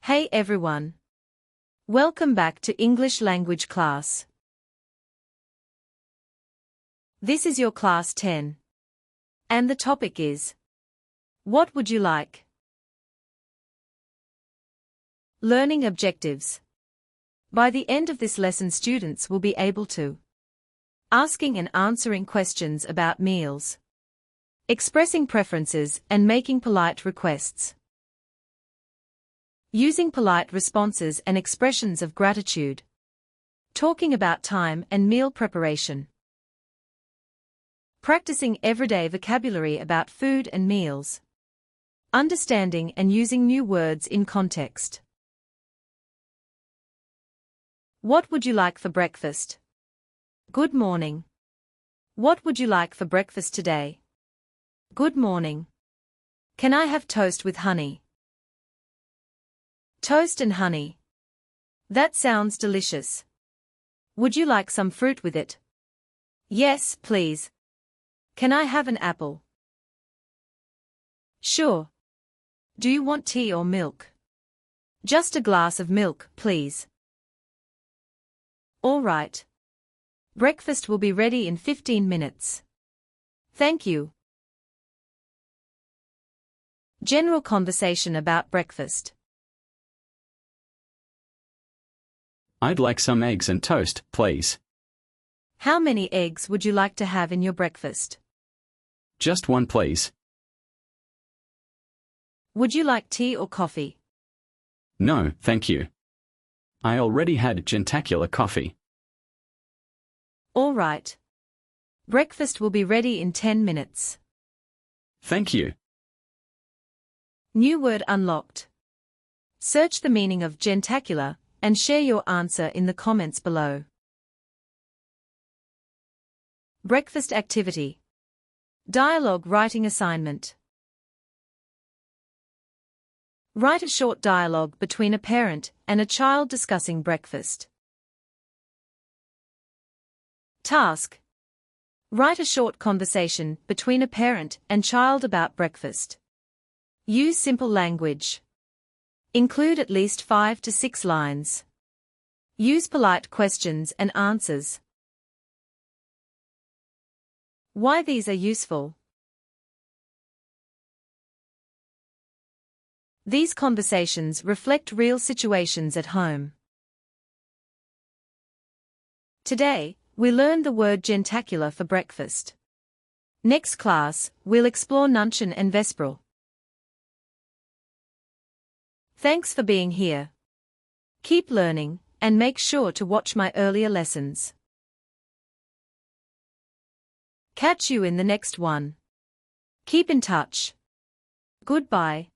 Hey everyone. Welcome back to English language class. This is your class 10. And the topic is, what would you like? Learning objectives. By the end of this lesson, students will be able to asking and answering questions about meals, expressing preferences and making polite requests, using polite responses and expressions of gratitude, talking about time and meal preparation, practicing everyday vocabulary about food and meals, understanding and using new words in context. What would you like for breakfast? Good morning. What would you like for breakfast today? Good morning. Can I have toast with honey? Toast and honey. That sounds delicious. Would you like some fruit with it? Yes, please. Can I have an apple? Sure. Do you want tea or milk? Just a glass of milk, please. All right. Breakfast will be ready in 15 minutes. Thank you. General conversation about breakfast. I'd like some eggs and toast, please. How many eggs would you like to have in your breakfast? Just one, please. Would you like tea or coffee? No, thank you. I already had Gentacular coffee. All right. Breakfast will be ready in 10 minutes. Thank you. New word unlocked. Search the meaning of gentacular and share your answer in the comments below. Breakfast activity. Dialogue writing assignment. Write a short dialogue between a parent and a child discussing breakfast. Task. Write a short conversation between a parent and child about breakfast. Use simple language. Include at least 5 to 6 lines. Use polite questions and answers. Why these are useful. These conversations reflect real situations at home. Today, we learned the word gentacular for breakfast. Next class, we'll explore Nuncian and Vesperal. Thanks for being here. Keep learning, and make sure to watch my earlier lessons. Catch you in the next one. Keep in touch. Goodbye.